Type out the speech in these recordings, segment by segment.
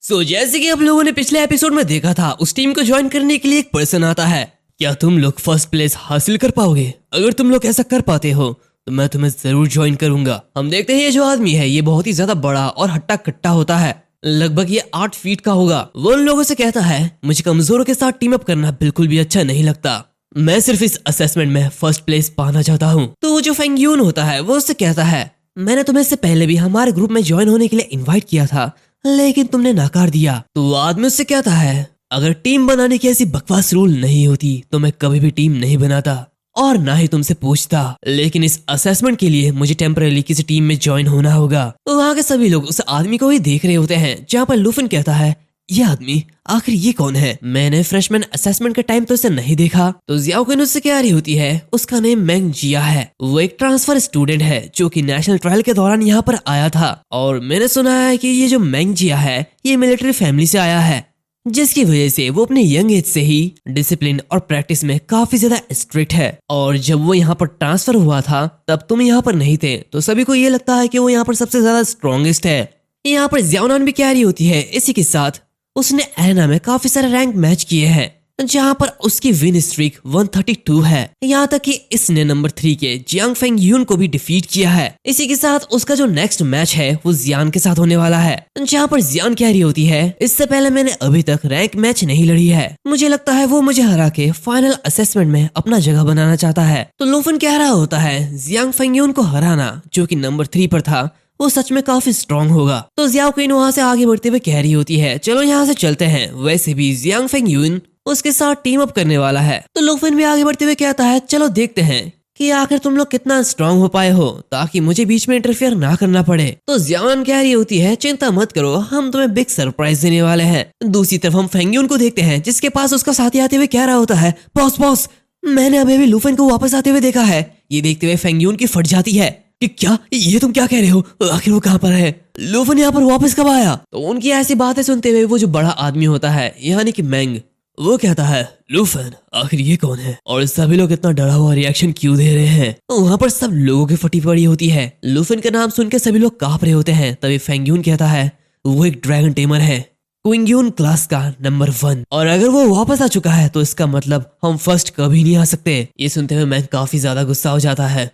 जैसे कि आप लोगों ने पिछले एपिसोड में देखा था, उस टीम को ज्वाइन करने के लिए एक पर्सन आता है। क्या तुम लोग फर्स्ट प्लेस हासिल कर पाओगे? अगर तुम लोग ऐसा कर पाते हो तो मैं तुम्हें जरूर ज्वाइन करूंगा। हम देखते हैं ये जो आदमी है ये बहुत ही ज्यादा बड़ा और हट्टा कट्टा होता है। लगभग ये 8 फीट का होगा। वो उन लोगों से कहता है, मुझे कमजोरों के साथ टीम अप करना बिल्कुल भी अच्छा नहीं लगता। मैं सिर्फ इस असेसमेंट में फर्स्ट प्लेस पाना चाहता हूँ। तो वो जो फेंग यून होता है वो उससे कहता है, मैंने तुम्हें इससे पहले भी हमारे ग्रुप में ज्वाइन होने के लिए इन्वाइट किया था, लेकिन तुमने नकार दिया। तो वो आदमी उससे कहता है, अगर टीम बनाने की ऐसी बकवास रूल नहीं होती तो मैं कभी भी टीम नहीं बनाता और ना ही तुमसे पूछता। लेकिन इस असेसमेंट के लिए मुझे टेम्पररी किसी टीम में ज्वाइन होना होगा। तो वहाँ के सभी लोग उस आदमी को ही देख रहे होते हैं, जहाँ पर लुफिन कहता है, ये आदमी आखिर ये कौन है? मैंने फ्रेशमैन असेसमेंट के टाइम तो इसे नहीं देखा। तो जियाओ किन उससे कह रही होती है, उसका नेम मैंग जिया है। वो एक ट्रांसफर स्टूडेंट है जो कि नेशनल ट्रायल के दौरान यहाँ पर आया था। और मैंने सुना है कि ये जो मैंग जिया है ये मिलिट्री फैमिली से आया है, जिसकी वजह से वो अपने यंग एज से ही डिसिप्लिन और प्रैक्टिस में काफी ज्यादा स्ट्रिक्ट है। और जब वो यहाँ पर ट्रांसफर हुआ था तब तुम यहाँ पर नहीं थे, तो सभी को ये लगता है कि वो यहाँ पर सबसे ज्यादा स्ट्रॉन्गेस्ट है। यहाँ पर जियाओनान भी कह रही होती है, इसी के साथ उसने एरेना में काफी सारे रैंक मैच किए हैं, जहाँ पर उसकी विन स्ट्रीक 132 है। यहाँ तक कि इसने नंबर 3 के जियांग फेंग यून को भी डिफीट किया है। इसी के साथ उसका जो नेक्स्ट मैच है वो जियान के साथ होने वाला है, जहाँ पर जियान कह रही होती है, इससे पहले मैंने अभी तक रैंक मैच नहीं लड़ी है। मुझे लगता है वो मुझे हरा के फाइनल असेसमेंट में अपना जगह बनाना चाहता है। तो लुफिन कह रहा होता है, जियांग फेंग यून को हराना जो कि नंबर 3 पर था वो सच में काफी स्ट्रॉन्ग होगा। तो जियाओ क्वीन वहाँ से आगे बढ़ते हुए कह रही होती है, चलो यहाँ से चलते हैं। वैसे भी जियांग फेंग यून उसके साथ टीम अप करने वाला है। तो लुफिन भी आगे बढ़ते हुए कहता है, चलो देखते हैं कि आखिर तुम लोग कितना स्ट्रांग हो पाए हो, ताकि मुझे बीच में इंटरफेयर ना करना पड़े। तो जियान कह रही होती है, चिंता मत करो, हम तुम्हें बिग सरप्राइज देने वाले हैं। दूसरी तरफ हम फेंग यून को देखते हैं, जिसके पास उसका साथी आते हुए कह रहा होता है, बॉस बॉस, मैंने अभी भी लुफिन को वापस आते हुए देखा है। ये देखते हुए फेंग यून की फट जाती है कि क्या ये तुम क्या कह रहे हो? आखिर वो कहाँ पर है? लुफिन यहाँ पर वापस कब आया? तो उनकी ऐसी बातें सुनते हुए वो जो बड़ा आदमी होता है यानी कि मैंग, वो कहता है, लुफिन आखिर ये कौन है और सभी लोग इतना डरा हुआ रिएक्शन क्यों दे रहे हैं? वहाँ पर सब लोगों की फटी पड़ी होती है। लुफिन का नाम सुनकर सभी लोग कांप रहे होते हैं। तभी फेंग यून कहता है, वो एक ड्रैगन टेमर है, क्विंग यून क्लास का नंबर 1, और अगर वो वापस आ चुका है तो इसका मतलब हम फर्स्ट कभी नहीं आ सकते। ये सुनते हुए मैं काफी ज्यादा गुस्सा हो जाता है।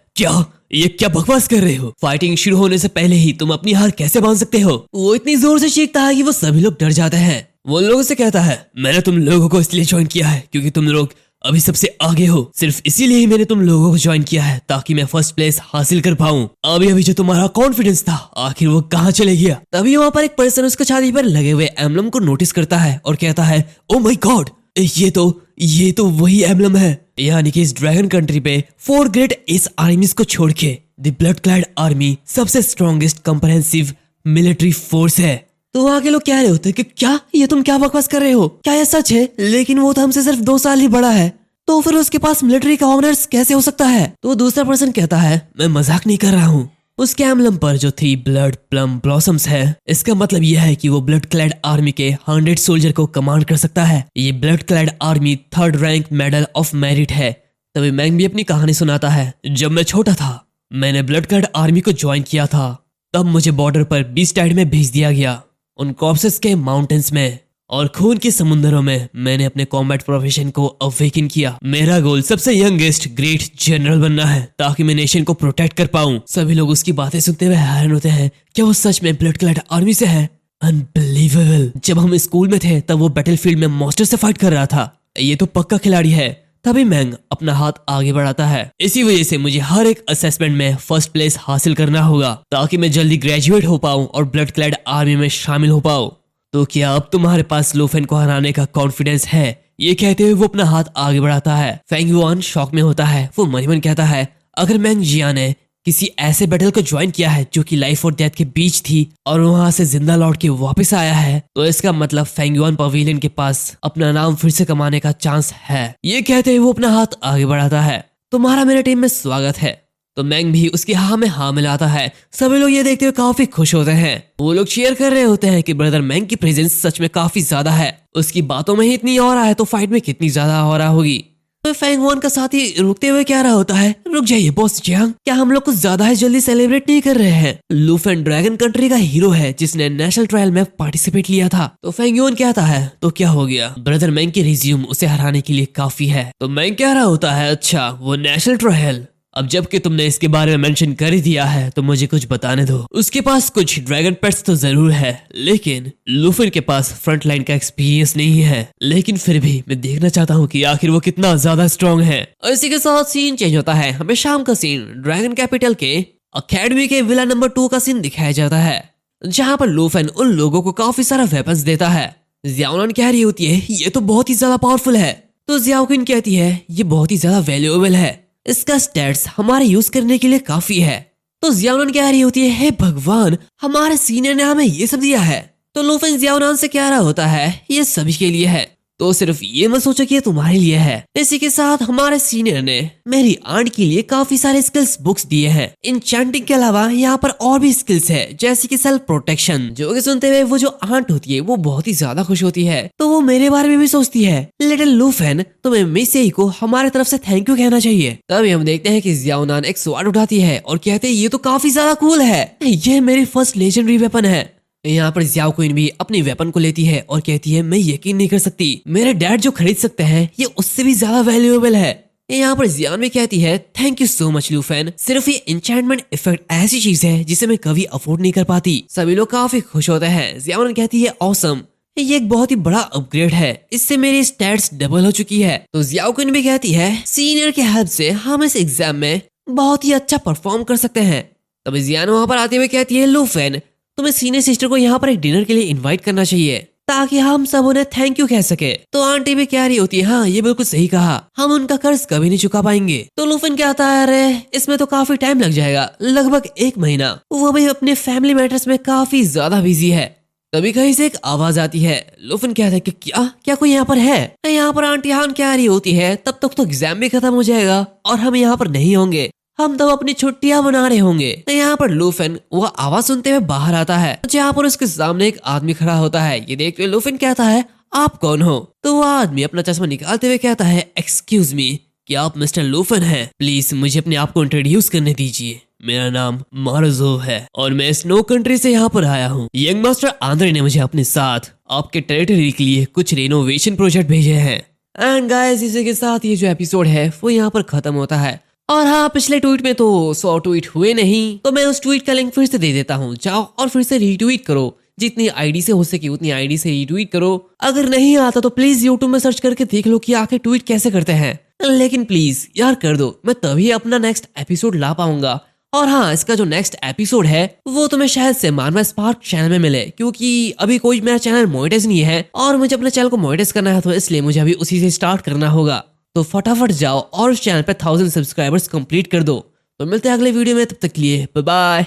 ये क्या बकवास कर रहे हो? फाइटिंग शुरू होने से पहले ही तुम अपनी हार कैसे मान सकते हो? वो इतनी जोर से चीखता है कि वो सभी लोग डर जाते हैं। वो लोगों से कहता है, मैंने तुम लोगों को इसलिए ज्वाइन किया है क्योंकि तुम लोग अभी सबसे आगे हो। सिर्फ इसीलिए ही मैंने तुम लोगों को ज्वाइन किया है ताकि मैं फर्स्ट प्लेस हासिल कर पाऊं। अभी जो तुम्हारा कॉन्फिडेंस था आखिर वो कहाँ चले गया? तभी वहाँ पर एक पर्सन उसके छाती पर लगे हुए एम्बलम को नोटिस करता है और कहता है, ओ माय गॉड, ये तो वही एम्बलम है। यानी कि इस ड्रैगन कंट्री पे 4 ग्रेट एस आर्मीज को छोड़ के द ब्लड क्लैड आर्मी सबसे स्ट्रॉन्गेस्ट कंप्रहेंसिव मिलिट्री फोर्स है। तो वहाँ के लोग कह रहे होते हैं कि क्या ये तुम क्या बकवास कर रहे हो? क्या ये सच है? लेकिन वो तो हमसे सिर्फ 2 साल ही बड़ा है, तो फिर उसके पास मिलिट्री का ऑनर्स कैसे हो सकता है? तो दूसरा पर्सन कहता है, मैं मजाक नहीं कर रहा हूँ। उसके एम्बलम पर जो 3 ब्लड प्लम ब्लॉसम्स है, इसका मतलब यह है कि वो ब्लड क्लैड आर्मी के 100 सोल्जर को कमांड कर सकता है। ये blood clad army 3rd rank medal of merit है। तभी मैंग भी अपनी कहानी सुनाता है, जब मैं छोटा था मैंने ब्लड क्लैड आर्मी को ज्वाइन किया था। तब मुझे बॉर्डर पर बीस्टाइड में भेज दिया गया। उन कॉर्प्सेस के माउंटेन्स में और खून के समुद्रों में मैंने अपने कॉम्बैट प्रोफेशन को अवेकन किया। मेरा गोल सबसे यंगेस्ट ग्रेट जनरल बनना है ताकि मैं नेशन को प्रोटेक्ट कर पाऊं। सभी लोग उसकी बातें सुनते हुए हैरान होते हैं, क्या वो सच में ब्लड क्लैड आर्मी से है? अनबिलीवेबल। जब हम स्कूल में थे तब वो बैटलफील्ड में मॉन्स्टर से फाइट कर रहा था। ये तो पक्का खिलाड़ी है। तभी मैंग अपना हाथ आगे बढ़ाता है, इसी वजह से मुझे हर एक असेसमेंट में फर्स्ट प्लेस हासिल करना होगा ताकि मैं जल्दी ग्रेजुएट हो पाऊं और ब्लड क्लैड आर्मी में शामिल हो पाऊं। तो क्या अब तुम्हारे पास लुफिन को हराने का कॉन्फिडेंस है? ये कहते हुए वो अपना हाथ आगे बढ़ाता है। फेंग युआन शॉक में होता है। वो मन ही मन कहता है, अगर मैंग जिया ने किसी ऐसे बैटल को ज्वाइन किया है जो कि लाइफ और डेथ के बीच थी और वहां से जिंदा लौट के वापस आया है, तो इसका मतलब फेंग युआन पवेलियन के पास अपना नाम फिर से कमाने का चांस है। ये कहते हुए वो अपना हाथ आगे बढ़ाता है, तुम्हारा मेरे टीम में स्वागत है। तो मैंग भी उसकी हाँ में हाँ मिलाता है। सभी लोग ये देखते हुए काफी खुश होते हैं। वो लोग शेयर कर रहे होते हैं कि ब्रदर मैंग की प्रेजेंस सच में काफी ज्यादा है। उसकी बातों में ही इतनी और है तो फाइट में कितनी ज्यादा और होगी। तो फैंगवान का साथी रुकते हुए क्या रहा होता है, रुक जाइए बॉस जियांग, क्या हम लोग कुछ ज्यादा ही जल्दी सेलिब्रेट नहीं कर रहे हैं? लूफेन ड्रैगन कंट्री का हीरो है जिसने नेशनल ट्रायल में पार्टिसिपेट लिया था। तो फैंगवान कहता है तो क्या हो गया, ब्रदर मैंग की रिज्यूम उसे हराने के लिए काफी है। तो मैंग कह रहा होता है अच्छा वो नेशनल ट्रायल, अब जबकि तुमने इसके बारे में मेंशन कर ही दिया है तो मुझे कुछ बताने दो। उसके पास कुछ ड्रैगन पेट्स तो जरूर है लेकिन लूफिन के पास फ्रंट लाइन का एक्सपीरियंस नहीं है, लेकिन फिर भी मैं देखना चाहता हूँ कि आखिर वो कितना ज्यादा स्ट्रॉन्ग है। और इसी के साथ सीन चेंज होता है, हमें शाम का सीन ड्रैगन कैपिटल के अकेडमी के विला नंबर 2 का सीन दिखाया जाता है, जहाँ पर लूफिन उन लोगों को काफी सारा वेपन्स देता है। जियाओनान कह रही होती है ये तो बहुत ही ज्यादा पावरफुल है, तो जियाओकिन कहती है ये बहुत ही ज्यादा वैल्यूएबल है, इसका स्टैट्स हमारे यूज करने के लिए काफी है। तो जियाओनान कह रही होती है हे भगवान हमारे सीनियर ने हमें ये सब दिया है। तो लूफिन जियाओनान से कह रहा होता है ये सभी के लिए है, तो सिर्फ ये मत सोचो कि ये तुम्हारे लिए है। इसी के साथ हमारे सीनियर ने मेरी आंट के लिए काफी सारे स्किल्स बुक्स दिए हैं। इंचेंटिंग के अलावा यहाँ पर और भी स्किल्स है जैसे कि सेल्फ प्रोटेक्शन, जो कि सुनते हुए वो जो आंट होती है वो बहुत ही ज्यादा खुश होती है। तो वो मेरे बारे में भी सोचती है लिटिल लूफिन तुम्हें मिस येई को हमारे तरफ से थैंक यू कहना चाहिए। तभी हम देखते हैं कि जियाओनान एक स्वॉर्ड उठाती है और कहते हैं ये तो काफी ज्यादा कूल है, ये मेरी फर्स्ट लेजेंडरी वेपन है। यहाँ पर जियाओ क्वीन भी अपनी वेपन को लेती है और कहती है मैं यकीन नहीं कर सकती मेरे डैड जो खरीद सकते हैं ये उससे भी ज्यादा वैल्यूएबल है। यहाँ पर जियान भी कहती है थैंक यू सो मच लूफिन, सिर्फ ये एन्चेंटमेंट इफेक्ट ऐसी चीज है जिसे मैं कभी अफोर्ड नहीं कर पाती। सभी लोग काफी खुश होते हैं। जियान कहती है ऑसम, ये एक बहुत ही बड़ा अपग्रेड है, इससे मेरी स्टैट्स डबल हो चुकी है। तो जियाओ क्वीन भी कहती है सीनियर की हेल्प से हम इस एग्जाम में बहुत ही अच्छा परफॉर्म कर सकते हैं। तभी जियान वहां पर आते हुए कहती है लूफिन तुम्हें सीनियर सिस्टर को यहाँ पर एक डिनर के लिए इनवाइट करना चाहिए ताकि हम सब उन्हें थैंक यू कह सके। तो आंटी भी कह रही होती है हाँ ये बिल्कुल सही कहा, हम उनका कर्ज कभी नहीं चुका पाएंगे। तो लूफिन कहता है अरे इसमें तो काफी टाइम लग जाएगा, लगभग 1 महीना, वो भी अपने फैमिली मैटर्स में काफी ज्यादा बिजी है। तभी कहीं से एक आवाज आती है। लूफिन कहता है कि क्या कोई यहाँ पर है? यहाँ पर आंटी हान कह रही होती है तब तक तो एग्जाम भी खत्म हो जाएगा और हम यहाँ पर नहीं होंगे, हम तब अपनी छुट्टियां मना रहे होंगे। यहाँ पर लूफिन वो आवाज सुनते हुए बाहर आता है, जहाँ पर उसके सामने एक आदमी खड़ा होता है। ये देखते हुए लूफिन कहता है आप कौन हो? तो वो आदमी अपना चश्मा निकालते हुए कहता है एक्सक्यूज मी, क्या आप मिस्टर लूफिन हैं? प्लीज मुझे अपने आप को इंट्रोड्यूस करने दीजिए, मेरा नाम मारुज़ो है और मैं स्नो कंट्री से यहाँ पर आया हूँ। यंग मास्टर आंद्रे ने मुझे अपने साथ आपके टेरिटरी के लिए कुछ रिनोवेशन प्रोजेक्ट भेजे हैं। एंड गाइस इसी के साथ ये जो एपिसोड है वो यहाँ पर खत्म होता है। और हाँ पिछले ट्वीट में तो 100 ट्वीट हुए नहीं, तो मैं उस ट्वीट का लिंक फिर से दे देता हूँ, जाओ और फिर से रीट्वीट करो, जितनी आईडी से हो सके उतनी आईडी से रीट्वीट करो। अगर नहीं आता तो प्लीज यूट्यूब में सर्च करके देख लो कि आखिर ट्वीट कैसे करते हैं, लेकिन प्लीज यार कर दो, मैं तभी अपना नेक्स्ट एपिसोड ला पाऊंगा। और हाँ इसका जो नेक्स्ट एपिसोड है वो तुम्हें शायद से मानवा स्पार्क चैनल में मिले, क्योंकि अभी कोई मेरा चैनल मोनेटाइज नहीं है और मुझे अपने चैनल को मोनेटाइज करना है, तो इसलिए मुझे अभी उसी से स्टार्ट करना होगा। तो फटाफट जाओ और उस चैनल पे 1000 सब्सक्राइबर्स कंप्लीट कर दो। तो मिलते हैं अगले वीडियो में, तब तक के लिए बाय बाय।